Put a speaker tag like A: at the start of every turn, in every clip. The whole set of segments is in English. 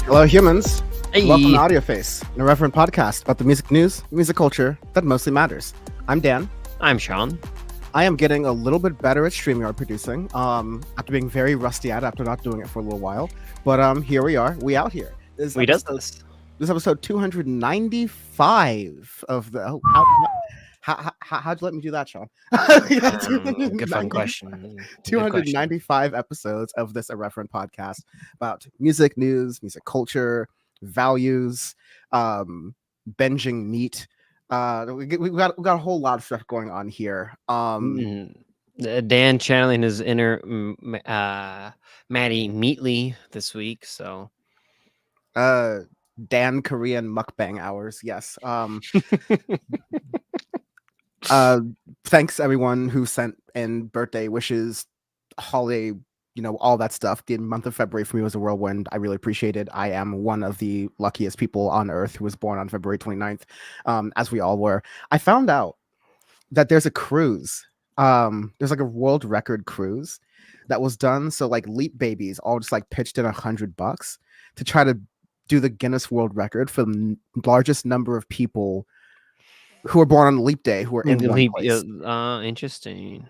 A: Hello, humans.
B: Hey.
A: Welcome to Audio Face, an irreverent podcast about the music news, music culture that mostly matters. I'm Dan.
B: I'm Sean.
A: I am getting a little bit better at StreamYard producing, after being very rusty at it after not doing it for a little while. But here we are. We out here.
B: This
A: is episode 295 of the... how'd you let me do that, Sean?
B: Good fun question.
A: 295 episodes of this irreverent podcast about music news, music culture, values, binging meat. We got a whole lot of stuff going on here.
B: Dan channeling his inner Maddie Meatley this week. So,
A: Dan Korean mukbang hours. Yes. Thanks everyone who sent in birthday wishes, holiday, all that stuff. The month of February for me was a whirlwind. I really appreciate it. I am one of the luckiest people on earth who was born on February 29th, as we all were. I found out that there's a cruise. There's like a world record cruise that was done. So like Leap Babies all just like pitched in $100 to try to do the Guinness World Record for the largest number of people who were born on Leap Day who were in one place.
B: Interesting.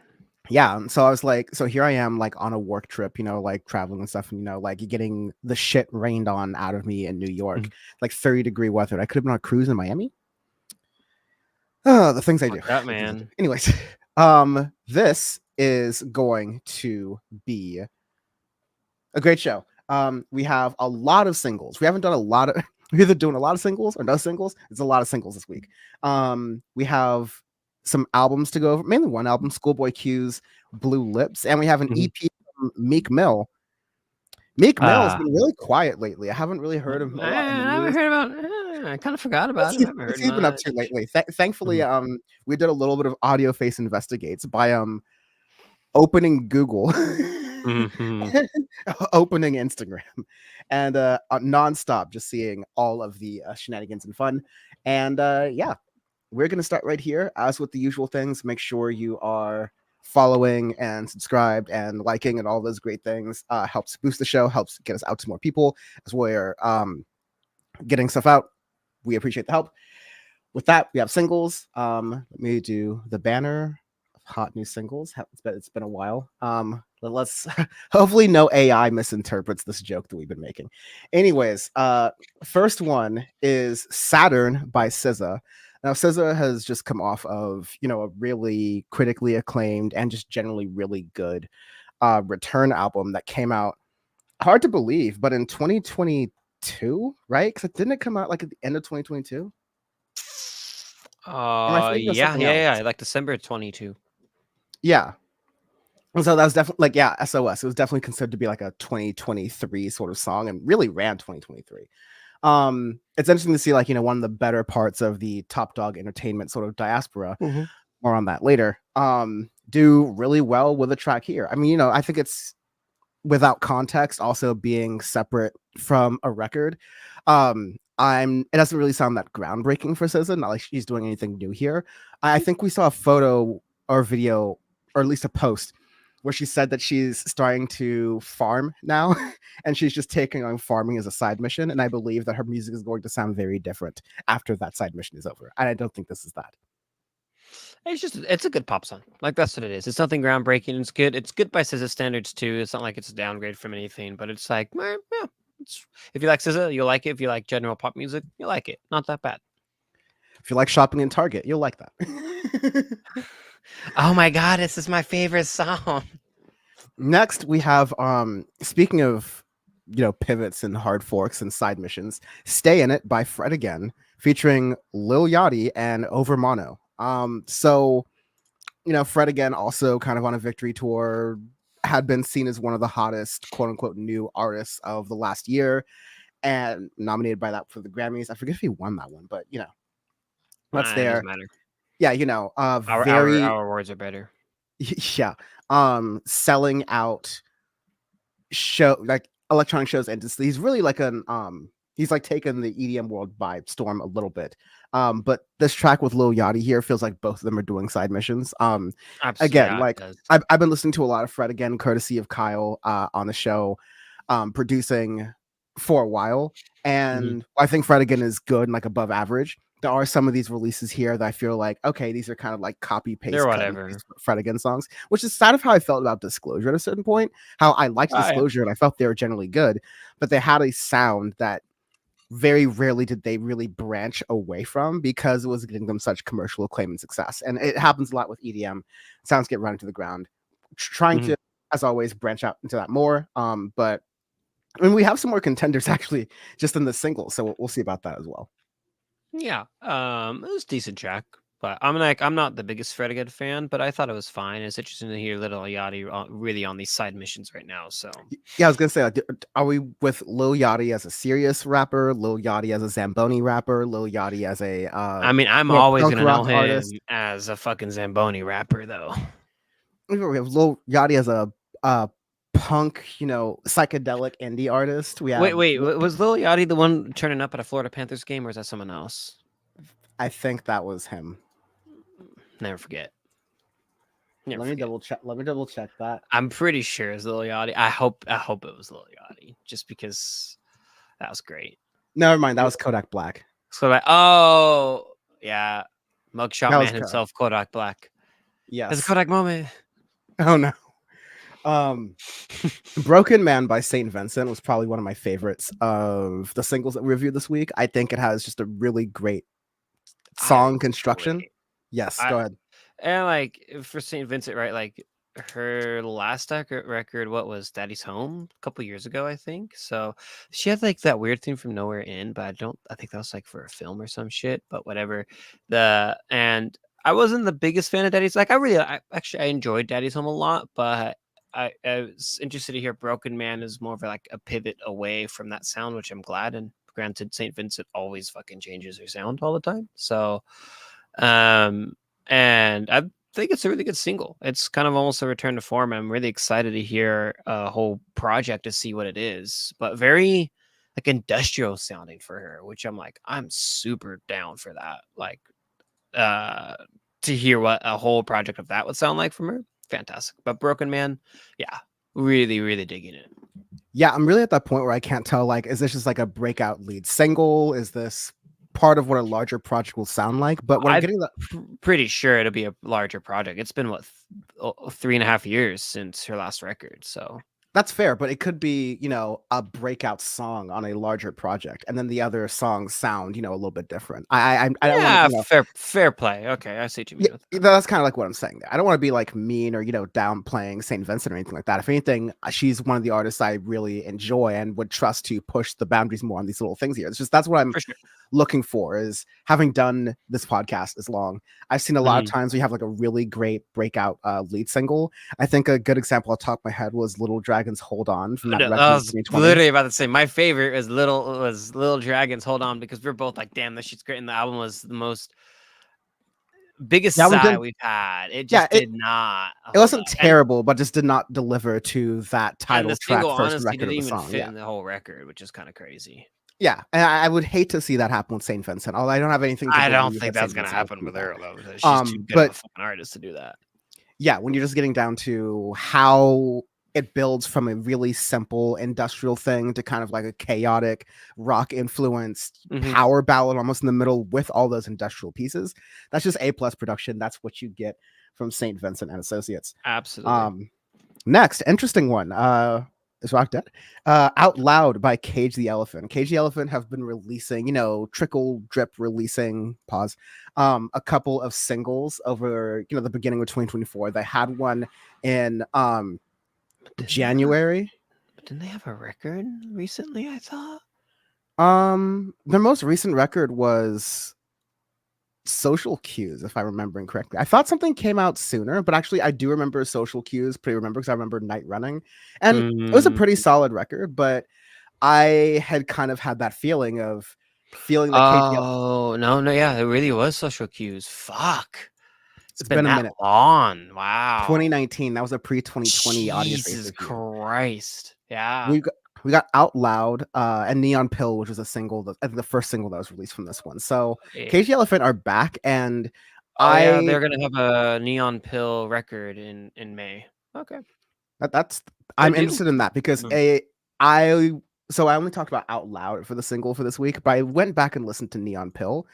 A: Yeah, so I was like, so here I am, like on a work trip, like traveling and stuff, and like getting the shit rained on out of me in New York, like 30-degree weather. I could have been on a cruise in Miami. Oh, the things I do.
B: That man.
A: Anyways, this is going to be a great show. We have a lot of singles. We haven't done a lot of. We're either doing a lot of singles or no singles. It's a lot of singles this week. We have some albums to go over, mainly one album, ScHoolboy Q's Blue Lips, and we have an EP from Meek Mill. Meek Mill has been really quiet lately. I haven't really heard of him.
B: I haven't heard about. I kind of forgot about it.
A: What's he been up to lately? Thankfully, we did a little bit of Audio Face investigates by opening Google. Opening Instagram and nonstop just seeing all of the shenanigans and fun. And yeah, we're gonna start right here. As with the usual things, make sure you are following and subscribed and liking and all those great things. Helps boost the show, helps get us out to more people as we're getting stuff out. We appreciate the help. With that, we have singles. Let me do the banner. Hot new singles. It's been a while. Let's hopefully no AI misinterprets this joke that we've been making. Anyways, first one is Saturn by SZA. Now SZA has just come off of a really critically acclaimed and just generally really good Return album that came out, hard to believe, but in 2022, right? Because didn't it come out like at the end of 2022?
B: Yeah, like December 22.
A: Yeah. And so that was definitely like, yeah, SOS. It was definitely considered to be like a 2023 sort of song and really ran 2023. It's interesting to see like, one of the better parts of the Top Dog Entertainment sort of diaspora, more on that later, do really well with a track here. I mean, I think it's without context also being separate from a record. It doesn't really sound that groundbreaking for SZA, not like she's doing anything new here. I think we saw a photo or video, or at least a post, where she said that she's starting to farm now and she's just taking on farming as a side mission. And I believe that her music is going to sound very different after that side mission is over. And I don't think this is that.
B: It's a good pop song. Like, that's what it is. It's nothing groundbreaking. It's good. It's good by SZA standards too. It's not like it's a downgrade from anything, but it's like, yeah, if you like SZA, you'll like it. If you like general pop music, you'll like it. Not that bad.
A: If you like shopping in Target, you'll like that.
B: Oh my God, this is my favorite song.
A: Next, we have, speaking of, pivots and hard forks and side missions, Stay In It by Fred Again, featuring Lil Yachty and Over Mono. So, Fred Again also kind of on a victory tour, had been seen as one of the hottest, quote unquote, new artists of the last year and nominated by that for the Grammys. I forget if he won that one, but, that's there.
B: Doesn't matter.
A: Yeah,
B: our awards are better.
A: Yeah. Selling out show like electronic shows, and he's really like he's like taken the EDM world by storm a little bit. But this track with Lil Yachty here feels like both of them are doing side missions. Again, like I've been listening to a lot of Fred Again, courtesy of Kyle on the show, producing for a while, and I think Fred Again is good and like above average. There are some of these releases here that I feel like, okay, these are kind of like copy
B: They're
A: paste cut and
B: whatever.
A: paste Fred Again songs, which is kind of how I felt about Disclosure at a certain point. How I liked
B: Oh, yeah.
A: Disclosure and I felt they were generally good, but they had a sound that very rarely did they really branch away from because it was getting them such commercial acclaim and success. And it happens a lot with EDM. Sounds get run into the ground. Trying to, as always, branch out into that more. But I mean, we have some more contenders actually just in the single, so we'll see about that as well.
B: Yeah, it was a decent track, but I'm not the biggest Fred Again fan, but I thought it was fine. It's interesting to hear Little Yachty really on these side missions right now. So
A: Yeah, I was gonna say, like, are we with Lil Yachty as a serious rapper, Lil Yachty as a Zamboni rapper, Lil Yachty as a
B: I mean, I'm
A: more
B: always
A: punk
B: gonna know
A: rock
B: him
A: artist?
B: as a fucking Zamboni rapper, though.
A: We have Lil Yachty as a punk, psychedelic indie artist. We have,
B: Wait, was Lil Yachty the one turning up at a Florida Panthers game, or is that someone else?
A: I think that was him.
B: Never forget.
A: Let me double check. Let me double check that.
B: I'm pretty sure it's Lil Yachty. I hope it was Lil Yachty, just because that was great.
A: Never mind. That was Kodak Black.
B: So like, oh yeah, mugshot
A: That was
B: man himself, Kodak Black.
A: Yes.
B: It's a Kodak moment.
A: Oh no. Broken Man by St. Vincent was probably one of my favorites of the singles that we reviewed this week. I think it has just a really great song construction. Yes, go ahead.
B: And like for St. Vincent, right? Like her last record, what was Daddy's Home a couple years ago, I think. So she had like that weird thing from Nowhere In, but I think that was like for a film or some shit, but whatever. And I wasn't the biggest fan of Daddy's. Like I enjoyed Daddy's Home a lot, but I was interested to hear Broken Man is more of like a pivot away from that sound, which I'm glad. And granted, St. Vincent always fucking changes her sound all the time. So, and I think it's a really good single. It's kind of almost a return to form. I'm really excited to hear a whole project to see what it is, but very like industrial sounding for her, which I'm super down for that. Like, to hear what a whole project of that would sound like from her. Fantastic. But Broken Man, yeah, really, really digging it.
A: Yeah, I'm really at that point where I can't tell, like, is this just like a breakout lead single? Is this part of what a larger project will sound like? But what I'm getting
B: pretty sure it'll be a larger project. It's been what 3.5 years since her last record, so
A: that's fair, but it could be, a breakout song on a larger project, and then the other songs sound, a little bit different. I don't want
B: to, fair play. Okay, I see what you mean.
A: Yeah, that's kind of like what I'm saying there. I don't want to be like mean or downplaying Saint Vincent or anything like that. If anything, she's one of the artists I really enjoy and would trust to push the boundaries more on these little things here. It's just that's what I'm looking for. Is having done this podcast as long, I've seen a lot of times we have like a really great breakout lead single. I think a good example off the top of my head was Little Dragon's Hold On from that record.
B: I was literally about to say my favorite was Little Dragon's Hold On, because we're both like, damn, this shit's great, and the album was the most biggest sigh we've had. It just did not.
A: It wasn't terrible, but just did not deliver to that title track
B: single,
A: first
B: honestly,
A: record of the
B: didn't even
A: song.
B: fit in the whole record, which is kind of crazy.
A: Yeah, and I would hate to see that happen with Saint Vincent. Although I don't have anything.
B: I don't think that's gonna happen with her, though. She's too good of a fucking artist to do that.
A: Yeah, when you're just getting down to how it builds from a really simple industrial thing to kind of like a chaotic rock influenced power ballad almost in the middle with all those industrial pieces. That's just A+ production. That's what you get from St. Vincent and Associates.
B: Absolutely.
A: Next, interesting one. Is Rock Dead? Out Loud by Cage the Elephant. Cage the Elephant have been releasing, trickle drip releasing, pause, a couple of singles over, the beginning of 2024. They had one in January.
B: Didn't they have a record recently, I thought?
A: Their most recent record was Social Cues, if I'm remembering correctly. I thought something came out sooner, but actually I do remember Social Cues because I remember Night Running, and it was a pretty solid record, but I had kind of had that feeling that
B: no, yeah, it really was Social Cues. Fuck. It's been a minute. Long. Wow.
A: 2019. That was a pre-2020 audience.
B: Jesus Christ. Yeah.
A: We got Out Loud and Neon Pill, which was a single, the first single that was released from this one. So Cage the Elephant are back, and
B: they're gonna have a Neon Pill record in May. Okay.
A: I'm interested in that because I so I only talked about Out Loud for the single for this week, but I went back and listened to Neon Pill,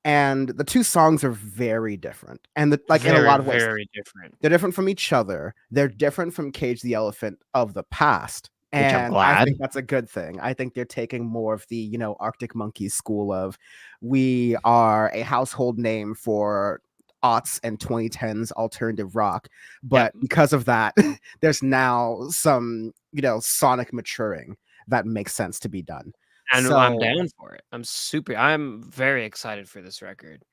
A: and the two songs are very different, and like in a
B: Very,
A: lot of ways,
B: very different.
A: they're different from each other. They're different from Cage the Elephant of the past.
B: Which I'm
A: And I
B: glad.
A: think that's a good thing. I think they're taking more of the, Arctic Monkeys school of we are a household name for aughts and 2010s alternative rock.
B: Yep.
A: But because of that, there's now some, sonic maturing that makes sense to be done.
B: And I'm
A: So,
B: down for it. I'm very excited for this record.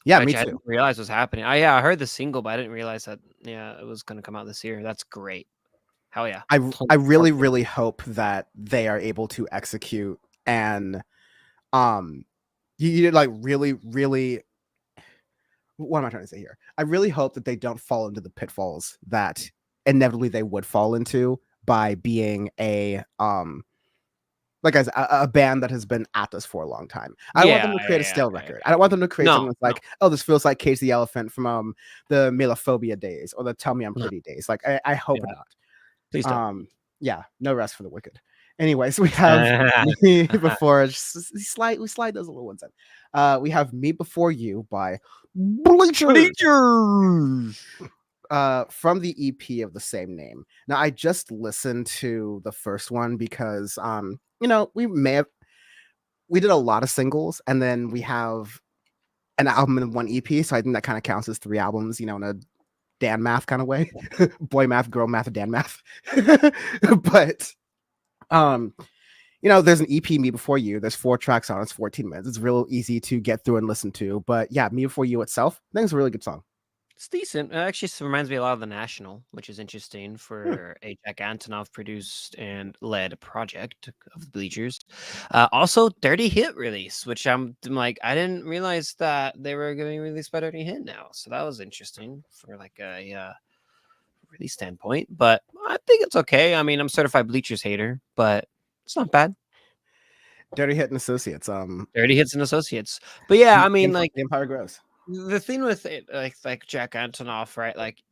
A: yeah, me
B: Which I
A: too.
B: didn't realize was happening. I heard the single, but I didn't realize that it was gonna come out this year. That's great. Hell yeah.
A: I really, really hope that they are able to execute and you like really, really, what am I trying to say here? I really hope that they don't fall into the pitfalls that inevitably they would fall into by being like I said, a band that has been at this for a long time. I don't want them to create a stale record. I don't want them to create something
B: No,
A: that's like, oh, this feels like Cage the Elephant from the Melophobia days or the Tell Me I'm
B: no.
A: Pretty days. Like I hope
B: Yeah,
A: not.
B: please don't.
A: Yeah, no rest for the wicked. Anyways, we have Me Before we slide those little ones in. We have Me Before You by Bleachers. From the EP of the same name. Now I just listened to the first one because we did a lot of singles and then we have an album in one EP, so I think that kind of counts as 3 albums, in a Dan math kind of way. Boy math, girl math, Dan math. But there's an EP, Me Before You. There's 4 tracks on it. It's 14 minutes. It's real easy to get through and listen to. But yeah, Me Before You itself, I think it's a really good song.
B: It's decent. It actually reminds me a lot of The National, which is interesting for a Jack Antonoff produced and led project of the Bleachers. Also, Dirty Hit release, which I'm like, I didn't realize that they were getting released by Dirty Hit now. So that was interesting for like a release standpoint. But I think it's okay. I mean, I'm certified Bleachers hater, but it's not bad.
A: Dirty Hit and Associates.
B: Dirty Hits and Associates. But yeah, I mean, like
A: the Empire Grows.
B: The thing with it, like Jack Antonoff, right? Like,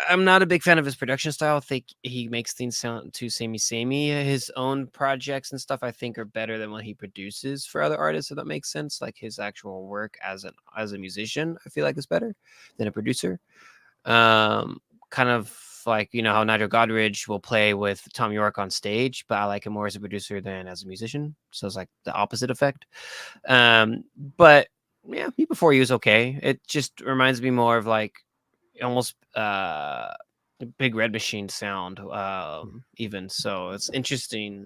B: I'm not a big fan of his production style. I think he makes things sound too samey. His own projects and stuff, I think, are better than what he produces for other artists. If that makes sense, like his actual work as a musician, I feel like is better than a producer. Kind of like how Nigel Godrich will play with Tom York on stage, but I like him more as a producer than as a musician. So it's like the opposite effect. But yeah, Me Before You is okay. It just reminds me more of like almost Big Red Machine sound, even. So it's interesting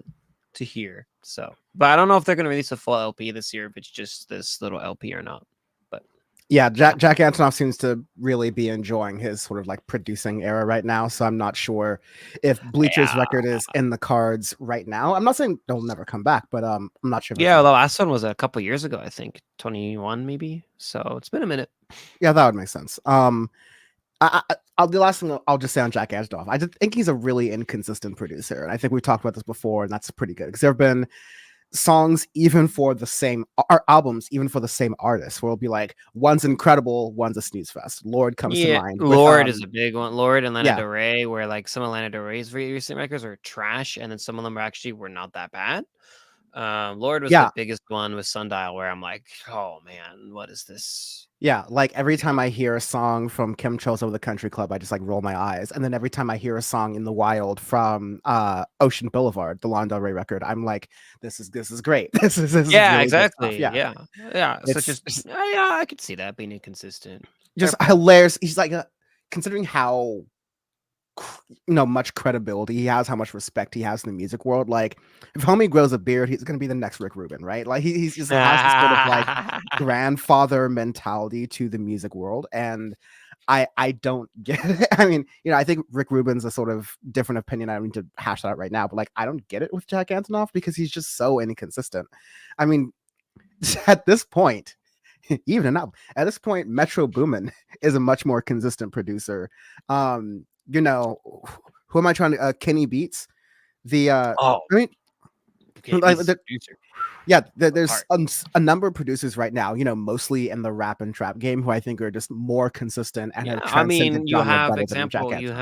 B: to hear. So, but I don't know if they're going to release a full LP this year, if it's just this little LP or not. But
A: yeah, Jack Antonoff seems to really be enjoying his sort of like producing era right now. So I'm not sure if Bleacher's record is in the cards right now. I'm not saying they'll never come back, but I'm not sure.
B: Yeah, the last one was a couple years ago, I think 21 maybe. So it's been a minute.
A: Yeah, that would make sense. The last thing I'll just say on Jack Antonoff, I just think he's a really inconsistent producer, and I think we've talked about this before, and that's pretty good because there have been songs even for the same albums, even for the same artist, where it'll be like one's incredible, one's a snooze fest. Lord comes to mind.
B: Lord is a big one. Lord and Lana
A: Yeah.
B: Del Rey, where like some of Lana Del Rey's recent records are trash, and then some of them were not that bad. Lord was the biggest one with Sundial, where I'm like, oh man, what is this?
A: Yeah, like every time I hear a song from Kim Cho's Over the Country Club, I just like roll my eyes. And then every time I hear a song in the wild from Ocean Boulevard, the Lana Del Rey record, I'm like, this is great. This is really
B: exactly.
A: Yeah.
B: So just I could see that being inconsistent.
A: Just hilarious. He's like, considering how much credibility he has, how much respect he has in the music world. Like, if homie grows a beard, he's gonna be the next Rick Rubin, right? Like he's just has this sort of like grandfather mentality to the music world, and I don't get it. I mean, I think Rick Rubin's a sort of different opinion. I don't need to hash that out right now, but like I don't get it with Jack Antonoff because he's just so inconsistent. I mean, at this point, even up at this point, Metro Boomin is a much more consistent producer. Who am I trying to Kenny Beats? I mean,
B: okay,
A: like Yeah,
B: apart.
A: there's a number of producers right now, mostly in the rap and trap game, who I think are just more consistent and
B: Yeah,
A: have
B: I
A: transcended
B: mean, you
A: genre
B: have
A: better than Jack
B: example, you
A: Antonoff.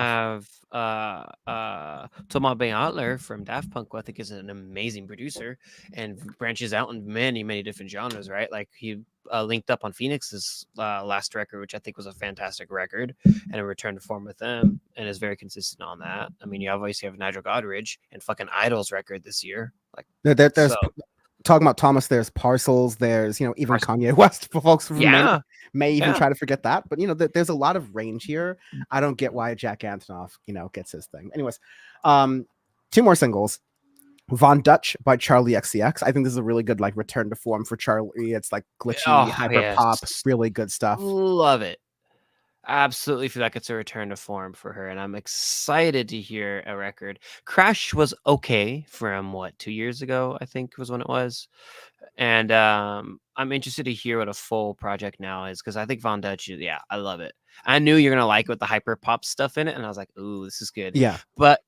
B: have Thomas Adler from Daft Punk, who I think is an amazing producer and branches out in many, many different genres, right? Like he linked up on Phoenix's last record, which I think was a fantastic record, and a return to form with them, and is very consistent on that. I mean, you obviously have Nigel Godrich and fucking Idol's record this year, like
A: There's
B: so.
A: talking about Thomas. There's Parcels. There's even Kanye West for folks who
B: Yeah,
A: may even
B: yeah.
A: try to forget that. But there's a lot of range here. I don't get why Jack Antonoff gets his thing. Anyways, two more singles. Von Dutch by Charlie XCX. I think this is a really good return to form for Charlie. It's like glitchy,
B: Oh
A: hyper pop,
B: yes,
A: really good stuff.
B: love it. Absolutely feel like it's a return to form for her, and I'm excited to hear a record. Crash was okay from what 2 years ago, I think was when it was, and I'm interested to hear what a full project now is because I think Von Dutch, yeah, I love it. I knew you're gonna like it with the hyper pop stuff in it, and I was like, ooh, this is good.
A: Yeah,
B: But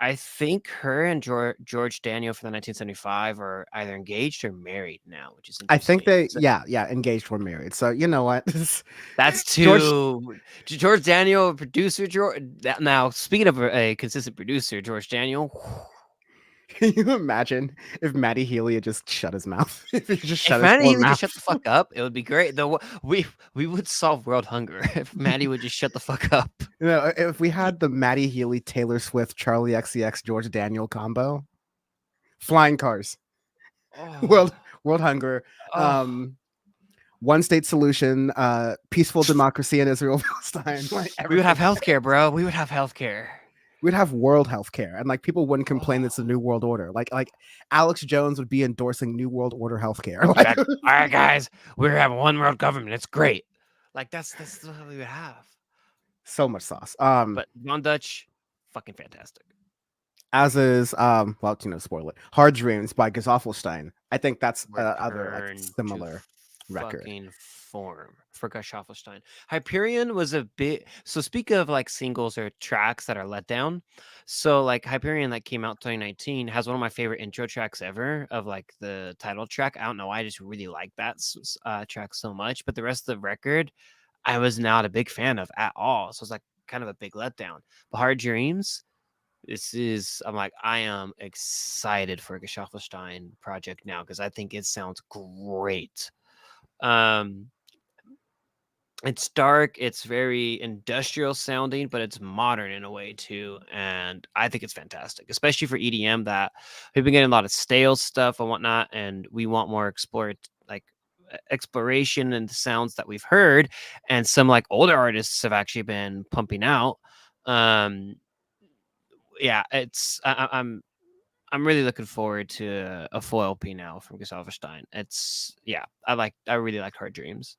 B: I think her and George Daniel from the 1975 are either engaged or married now, which is
A: I think
B: interesting.
A: they
B: So
A: engaged or married. So you know what,
B: that's
A: George.
B: too George Daniel, producer George. Now, speaking of a consistent producer, George Daniel.
A: Can you imagine if Matty Healy had just shut his mouth? If he just
B: If
A: shut his
B: Maddie
A: poor
B: Healy just
A: mouth.
B: shut the fuck up, it would be great. Though we would solve world hunger if Maddie would just shut the fuck up.
A: If we had the Matty Healy, Taylor Swift, Charlie XCX, George Daniel combo, flying cars,
B: Oh,
A: world world hunger,
B: oh,
A: one state solution, peaceful democracy in Israel, Palestine, like
B: we would have
A: everything.
B: healthcare, bro. We would have healthcare.
A: We'd have world healthcare, and people wouldn't complain
B: Oh,
A: it's a new world order. Like Alex Jones would be endorsing new world order healthcare.
B: be
A: Like
B: like, all right, guys, we're having one world government. It's great. Like that's what we would have.
A: so much sauce.
B: But Von Dutch, fucking fantastic.
A: As is well, spoil it. Hard Dreams by Gesaffelstein. I think that's other
B: Return to
A: similar record.
B: fucking form for Schaffelstein. Hyperion was a bit. So speak of singles or tracks that are let down. So Hyperion that came out 2019 has one of my favorite intro tracks ever of the title track. I don't know why, I just really like that track so much. But the rest of the record, I was not a big fan of at all. So it's kind of a big letdown. But Hard Dreams, I am excited for a Geschaffelstein project now because I think it sounds great. It's dark, it's very industrial sounding, but it's modern in a way too, and I think it's fantastic, especially for EDM. That we've been getting a lot of stale stuff and whatnot, and we want more exploration and the sounds that we've heard, and some older artists have actually been pumping out. Yeah, I'm really looking forward to a full LP now from Gesaffelstein. I really like Hard Dreams.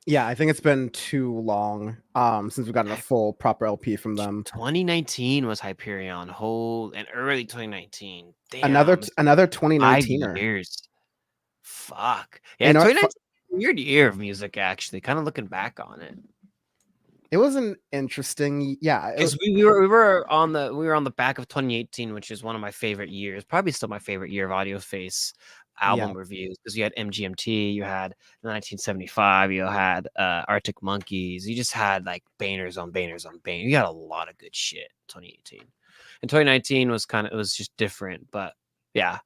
A: Yeah, I think it's been too long since we've gotten a full proper LP from them.
B: 2019 was Hyperion, and early 2019.
A: Another
B: Damn, it's
A: another
B: 5
A: 2019er.
B: years. Fuck. Yeah,
A: You know what?
B: 2019 weird year of music actually. Kind of looking back on it.
A: It was an interesting, yeah.
B: Because we were on the back of 2018, which is one of my favorite years, probably still my favorite year of Audio Face
A: Yeah,
B: album reviews. Because you had MGMT, you had 1975, you had Arctic Monkeys, you just had bangers on bangers on bangers. You got a lot of good shit. 2018 and 2019 it was just different, but yeah,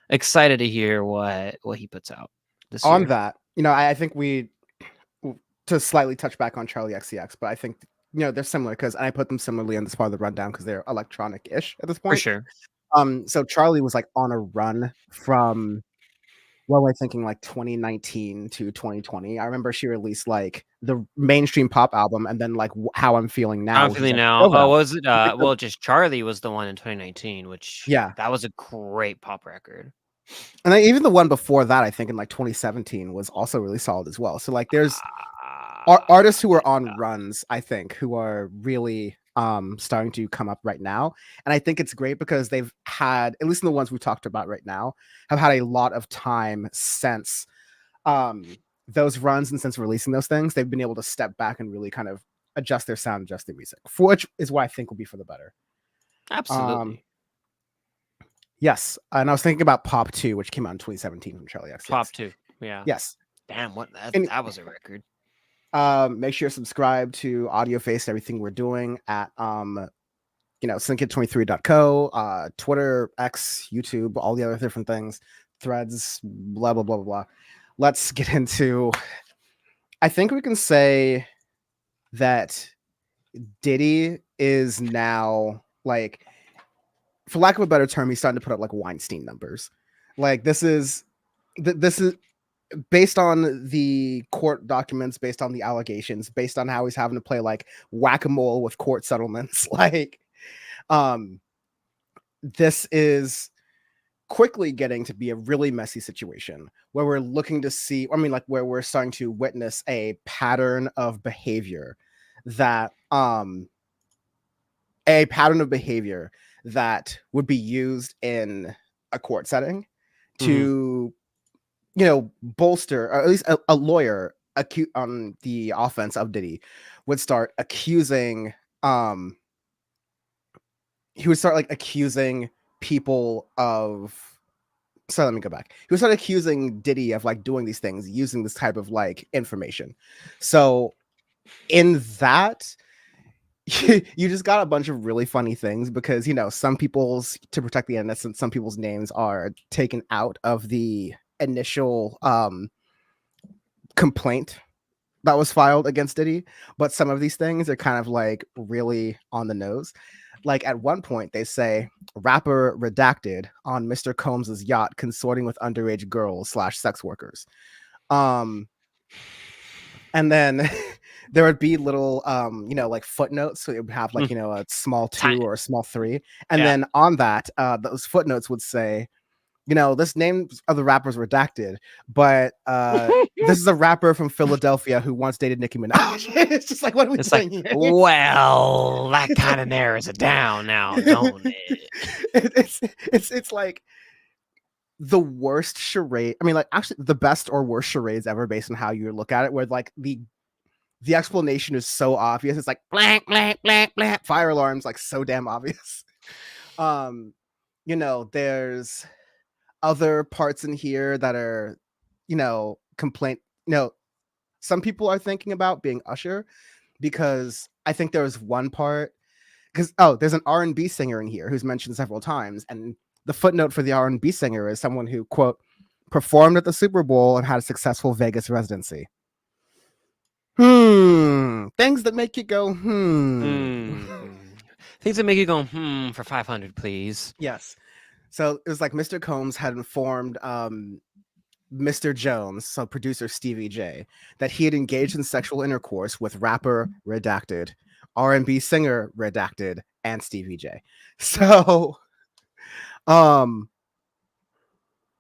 B: excited to hear what he puts out this
A: on
B: year.
A: that, I think we to slightly touch back on Charlie XCX, but I think they're similar because I put them similarly in this part of the rundown because they're electronic-ish at this
B: For
A: point.
B: sure.
A: So Charlie was on a run from, what am I thinking, 2019 to 2020. I remember she released the mainstream pop album, and then How I'm Feeling Now,
B: I'm
A: which is
B: feeling
A: a
B: now.
A: cover
B: Oh,
A: album.
B: was it? Well, just Charlie was the one in 2019, which
A: Yeah,
B: that was a great pop record.
A: and then even the one before that, I think in 2017, was also really solid as well. So there's artists who are on runs, I think, who are really starting to come up right now, and I think it's great because they've had, at least in the ones we talked about right now, have had a lot of time since those runs, and since releasing those things, they've been able to step back and really kind of adjust their sound, adjust their music, for which is what I think will be for the better. um
B: Absolutely.
A: Yes, and I was thinking about Pop 2, which came out in 2017 from Charlie
B: Pop
A: XCX.
B: 2. Yeah.
A: Yes.
B: Damn, what that
A: And
B: that was a record.
A: make sure you subscribe to Audio Face, everything we're doing at syndicate23.co, Twitter, X, YouTube, all the other different things, threads, blah blah blah blah blah. Let's get into, I think we can say that Diddy is now, like, for lack of a better term, he's starting to put up like Weinstein numbers. Like this is based on the court documents, based on the allegations, based on how he's having to play like whack-a-mole with court settlements. Like, um, this is quickly getting to be a really messy situation where we're looking to see, I mean, like, where we're starting to witness a pattern of behavior that would be used in a court setting to bolster, or at least a lawyer on the offense of Diddy would start accusing he would start like accusing people of, so let me go back. He would start accusing Diddy of like doing these things using this type of like information. So in that, you just got a bunch of really funny things because some people's, to protect the innocent, some people's names are taken out of the initial complaint that was filed against Diddy, but some of these things are kind of like really on the nose. Like at one point they say rapper redacted on Mr. Combs's yacht consorting with underage girls / sex workers. And then there would be little like footnotes, so it would have like a small 2 or a small 3, and then on that those footnotes would say, this name of the rappers redacted, but this is a rapper from Philadelphia who once dated Nicki Minaj. It's just like, what are we doing here?
B: Well, that kind of narrows it down now, don't it?
A: It's like the worst charade. I mean, like, actually the best or worst charades ever based on how you look at it, where like the explanation is so obvious. It's like blank, blank, blank, blank, fire alarms, like so damn obvious. There's other parts in here that are, complaint. Some people are thinking about being Usher, because I think there was one part, because there's an R&B singer in here who's mentioned several times, and the footnote for the R&B singer is someone who, quote, performed at the Super Bowl and had a successful Vegas residency. Things that make you go
B: Things that make you go for 500, please.
A: Yes. So it was like Mr. Combs had informed Mr. Jones, so producer Stevie J, that he had engaged in sexual intercourse with rapper redacted, R&B singer redacted, and Stevie J. So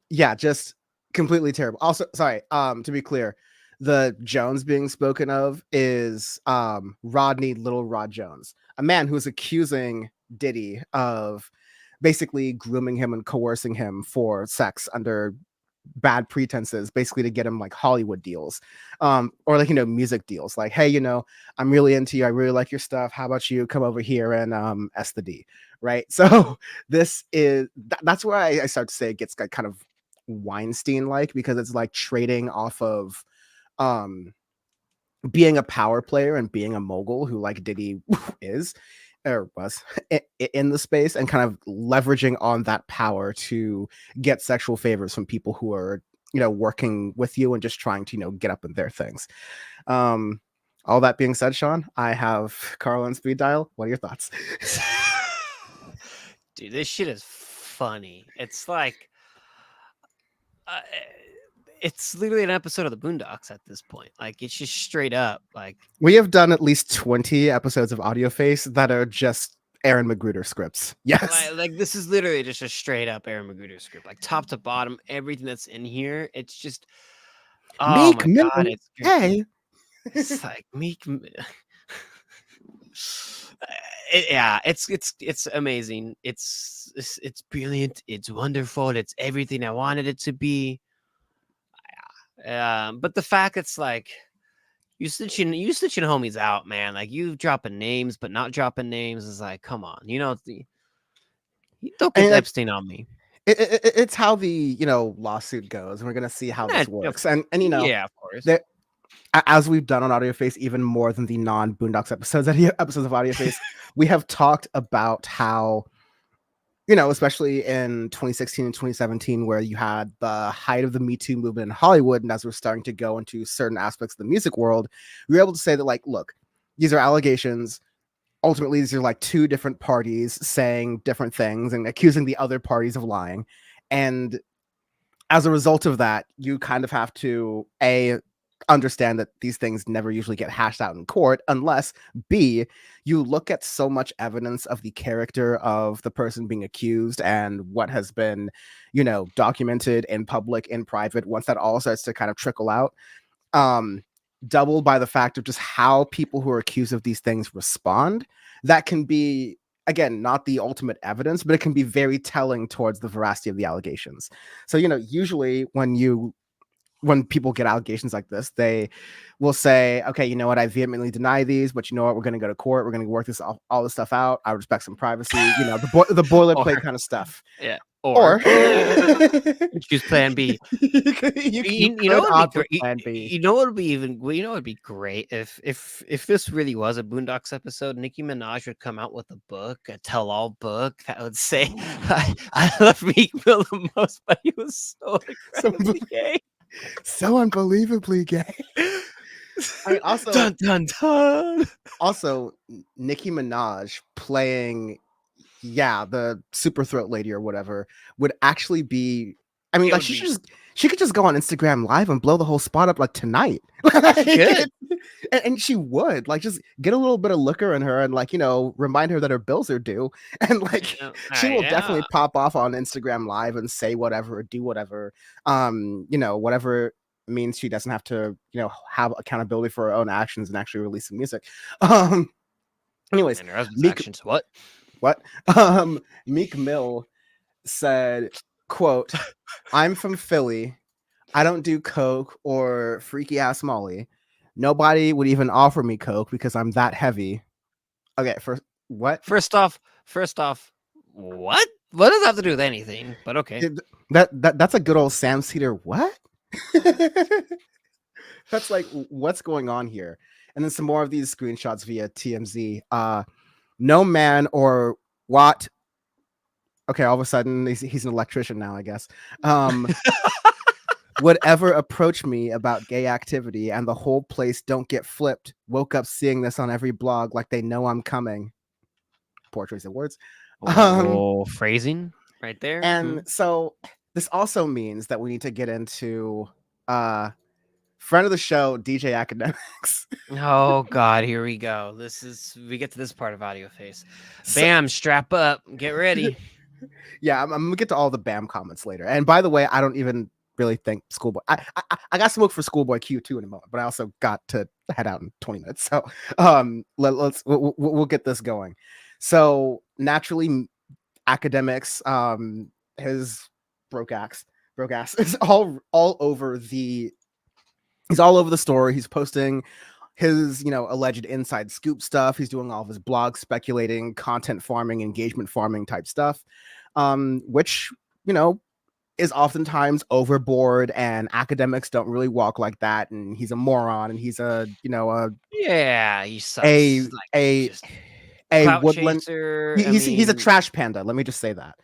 A: yeah, just completely terrible. Also, sorry, to be clear, the Jones being spoken of is Rodney Little Rod Jones, a man who is accusing Diddy of basically grooming him and coercing him for sex under bad pretenses, basically to get him like Hollywood deals, or like music deals. Like, hey, I'm really into you, I really like your stuff, how about you come over here and S the D, right? So this is that's where I start to say it gets kind of Weinstein like, because it's like trading off of being a power player and being a mogul, who like Diddy is or was in the space, and kind of leveraging on that power to get sexual favors from people who are working with you and just trying to get up in their things. All that being said, Sean, I have Carl on speed dial. What are your thoughts?
B: Dude, this shit is funny. It's like it's literally an episode of the Boondocks at this point. Like, it's just straight up like,
A: we have done at least 20 episodes of Audio Face that are just Aaron Magruder scripts. Yes.
B: Like this is literally just a straight up Aaron Magruder script, like top to bottom, everything that's in here. It's just, oh
A: Meek
B: my god, it's
A: hey.
B: It's like Meek. Yeah, it's amazing. It's brilliant. It's wonderful. It's everything I wanted it to be. But the fact it's like you snitching homies out, man. Like, you dropping names but not dropping names is like, come on, don't get Epstein on me.
A: it's how the lawsuit goes, and we're gonna see how
B: Nah,
A: this works. And
B: yeah, of course.
A: there, as we've done on Audio Face, even more than the non Boondocks episodes, episodes of Audio Face, we have talked about how, especially in 2016 and 2017, where you had the height of the Me Too movement in Hollywood, and as we're starting to go into certain aspects of the music world, we were able to say that, like, look, these are allegations. Ultimately, these are like two different parties saying different things and accusing the other parties of lying. And as a result of that, you kind of have to understand that these things never usually get hashed out in court unless B, you look at so much evidence of the character of the person being accused and what has been, documented in public, in private. Once that all starts to kind of trickle out, um doubled by the fact of just how people who are accused of these things respond, that can be, again, not the ultimate evidence, but it can be very telling towards the veracity of the allegations. So usually when people get allegations like this, they will say, okay, you know what, I vehemently deny these, but you know what, we're going to go to court, we're going to work all this stuff out, I respect some privacy, the boilerplate
B: Or
A: kind of stuff.
B: yeah,
A: Or
B: or choose Plan B. You know what'd be
A: opt for
B: great.
A: plan B.
B: You know what would be even. Well, you know what'd be great if this really was a Boondocks episode. Nicki Minaj would come out with a book, a tell-all book that would say, "I love Meek Mill the most, but he was so incredibly gay,
A: so unbelievably gay." I mean, also,
B: dun dun dun.
A: also Nicki Minaj playing, the super throat lady or whatever would actually be. I mean,
B: It
A: like,
B: would be
A: she could just go on Instagram Live and blow the whole spot up like tonight.
B: good.
A: And she would, like, just get a little bit of liquor in her and, like, remind her that her bills are due, and like she will definitely
B: Yeah.
A: pop off on Instagram Live and say whatever or do whatever, whatever means she doesn't have to, have accountability for her own actions and actually release some music. Anyways,
B: And her husband's
A: Meek,
B: actions. What?
A: Meek Mill said, quote, "I'm from Philly. I don't do coke or freaky ass Molly. Nobody would even offer me coke because I'm that heavy." Okay, what?
B: First off, what? What does that have to do with anything? But okay.
A: That's a good old Sam Cedar. What? That's like, what's going on here? And then some more of these screenshots via TMZ. No man or what? Okay, all of a sudden he's an electrician now, I guess. Would ever approach me about gay activity, and the whole place don't get flipped. Woke up seeing this on every blog like they know I'm coming. Poor choice of words.
B: Phrasing right there.
A: And so this also means that we need to get into friend of the show, DJ Academics.
B: Oh God, here we go. We get to this part of Audio Face. Bam, strap up, get ready.
A: Yeah, I'm gonna get to all the BAM comments later. And by the way, I don't even really think ScHoolboy. I got smoke for ScHoolboy Q2 in a moment, but I also got to head out in 20 minutes. So we'll get this going. So naturally, Academics, his broke ass is all over the. He's all over the story. He's posting his, alleged inside scoop stuff. He's doing all of his blogs, speculating, content farming, engagement farming type stuff, which, is oftentimes overboard, and academics don't really walk like that. And he's a moron, and he's a,
B: Yeah, he sucks.
A: a woodland
B: chaser.
A: He's a trash panda. Let me just say that.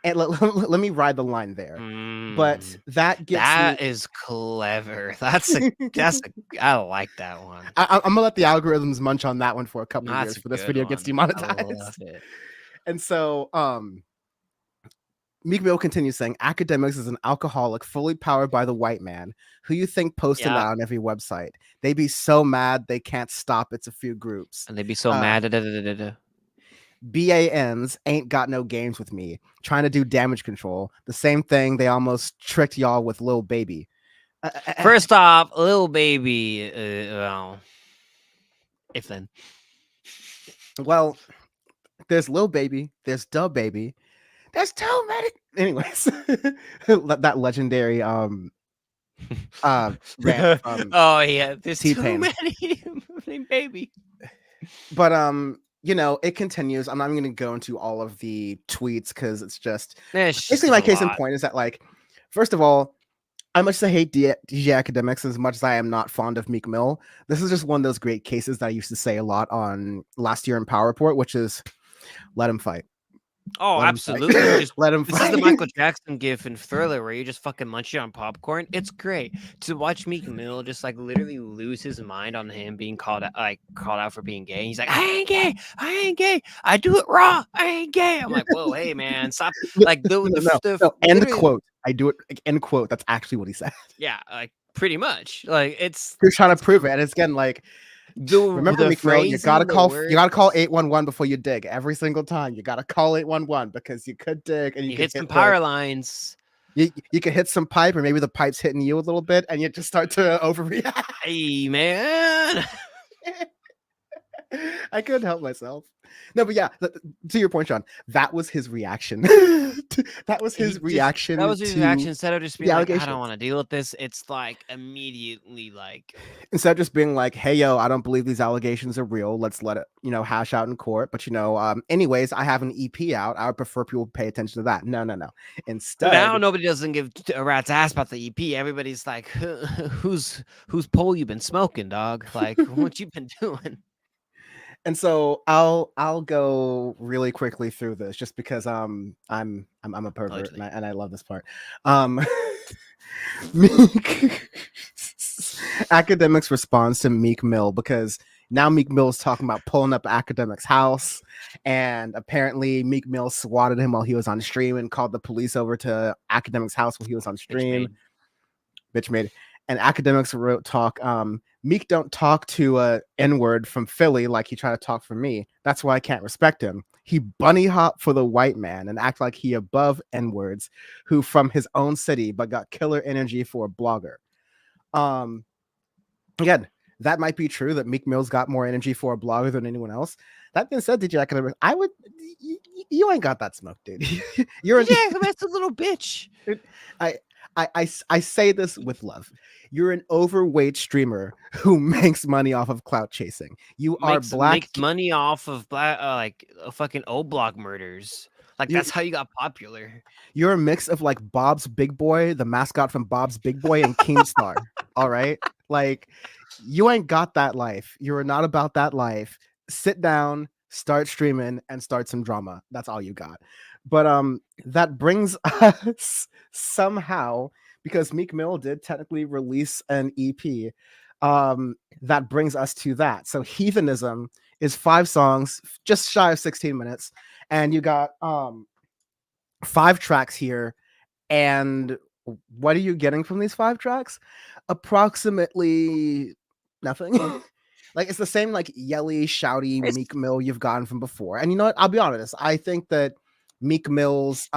A: And let me ride the line there. But that
B: is clever. I like that one.
A: I'm gonna let the algorithms munch on that one for a couple of years before this video gets demonetized.
B: I love it.
A: And so Meek Mill continues saying, "Academics is an alcoholic fully powered by the white man. Who you think posting that on every website? They be so mad they can't stop. It's a few groups.
B: And they be so mad.
A: BANs ain't got no games with me. Trying to do damage control. The same thing they almost tricked y'all with Lil Baby."
B: First off, Lil Baby, well, if then.
A: Well, there's Lil Baby, there's DaBaby, there's too many. Anyways, that legendary rant from
B: oh yeah, there's
A: T-Pain.
B: too many. Baby.
A: But it continues. I'm not even going to go into all of the tweets because it's just
B: It's just
A: basically
B: there's
A: my
B: a
A: case in
B: lot.
A: point is that, like, first of all, I much as I hate DJ Academics as much as I am not fond of Meek Mill. This is just one of those great cases that I used to say a lot on last year in Power Report, which is let him fight.
B: Oh,
A: Let him fight.
B: absolutely. Just
A: Let him
B: this is the
A: fight.
B: Michael Jackson gif in Thriller where you just fucking munch it on popcorn. It's great to watch Meek Mill just like literally lose his mind on him being called out for being gay. He's like, I ain't gay, I ain't gay, I do it raw, I ain't gay. I'm like, whoa, hey man, stop.
A: No,
B: Like
A: no. End
B: literally,
A: quote. I do it. Like, end quote. That's actually what he said.
B: yeah, like pretty much. Like
A: You're trying to
B: it's
A: prove it, and it's again like, remember,
B: the
A: Meek Mill,
B: phrasing, the
A: you gotta call
B: words.
A: 811 before you dig. Every single time, you gotta call 811 because you could dig and you
B: You
A: could
B: hit some
A: hit the
B: power lines.
A: you could hit some pipe, or maybe the pipe's hitting you a little bit, and you just start to overreact.
B: Hey man.
A: I couldn't help myself. No, but yeah, to your point, Sean, that was his reaction. That was his
B: That
A: reaction
B: was his
A: to
B: reaction. Instead of just
A: the
B: being like, I don't
A: allegations.
B: want to deal with this, it's like immediately like,
A: Instead of just being like, "Hey, yo, I don't believe these allegations are real. Let's let it, hash out in court." But anyways, I have an EP out. I would prefer people pay attention to that. No, no, no.
B: so now
A: Instead,
B: nobody doesn't give a rat's ass about the EP. Everybody's like, whose pole you been smoking, dog? Like, what you been doing?
A: and so I'll go really quickly through this just because I'm a pervert
B: Allegedly.
A: and I love this part. Um Meek Academics responds to Meek Mill because now Meek Mill is talking about pulling up Academics' house, and apparently Meek Mill swatted him while he was on stream and called the police over to Academics' house while he was on
B: Bitch
A: stream.
B: made.
A: Bitch made it. And Academics wrote talk. Meek don't talk to a N-word from Philly like he tried to talk for me. That's why I can't respect him. He bunny hop for the white man and act like he above N-words who from his own city but got killer energy for a blogger. Again, that might be true that Meek Mill's got more energy for a blogger than anyone else. That being said, DJ Academics, I would you ain't got that smoke, dude. You're an
B: Yeah, that's a little bitch.
A: I, I say this with love. You're an overweight streamer who makes money off of clout chasing. You are black.
B: Makes money off of black fucking old block murders. Like
A: You,
B: that's how you got popular.
A: you're a mix of like Bob's Big Boy, the mascot from Bob's Big Boy, and Keemstar. All right, like you ain't got that life. You're not about that life. Sit down, start streaming, and start some drama. That's all you got. But that brings us somehow, because Meek Mill did technically release an EP. That brings us to that. So Heathenism is 5 songs, just shy of 16 minutes, and you got 5 tracks here. And what are you getting from these 5 tracks? Approximately nothing. Like it's the same like yelly, shouty
B: It's
A: Meek Mill you've gotten from before. And you know what? I'll be honest. I think that Meek Mill's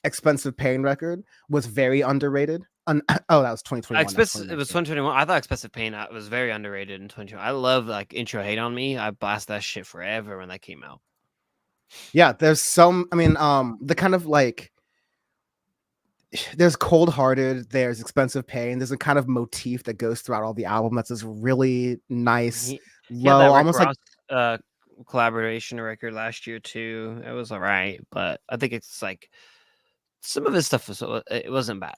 A: Expensive Pain record was very underrated. Oh, that was 2021. Not
B: It was
A: 2019.
B: 2021. I thought Expensive Pain was very underrated in 2021. I love like Intro Hate on Me. I blast that shit forever when that came out.
A: Yeah, there's some. I mean, the kind of like there's Cold Hearted, there's Expensive Pain. There's a kind of motif that goes throughout all the album. That's this really nice,
B: He had
A: low,
B: that Rick
A: almost like
B: Ross collaboration record last year too. It was all right, but I think it's like some of his stuff was it wasn't bad.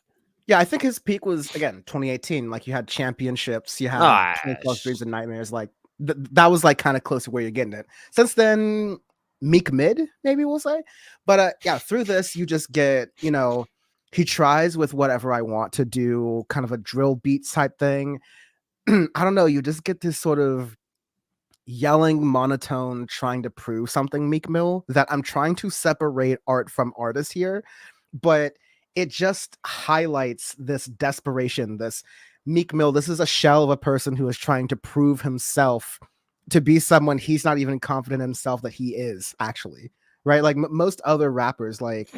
A: yeah. I think his peak was again 2018. Like you had Championships, you had
B: Ah,
A: 2012 Dreams and Nightmares. Like that was like kind of close to where you're getting it. Since then, Meek Mid, maybe we'll say. But yeah, through this, you just get, he tries with whatever I want to do, kind of a drill beats type thing. I don't know. You just get this sort of yelling monotone trying to prove something, Meek Mill, that I'm trying to separate art from artist here, but it just highlights this desperation, this Meek Mill. This is a shell of a person who is trying to prove himself to be someone he's not even confident in himself that he is actually, right? Like most other rappers, like,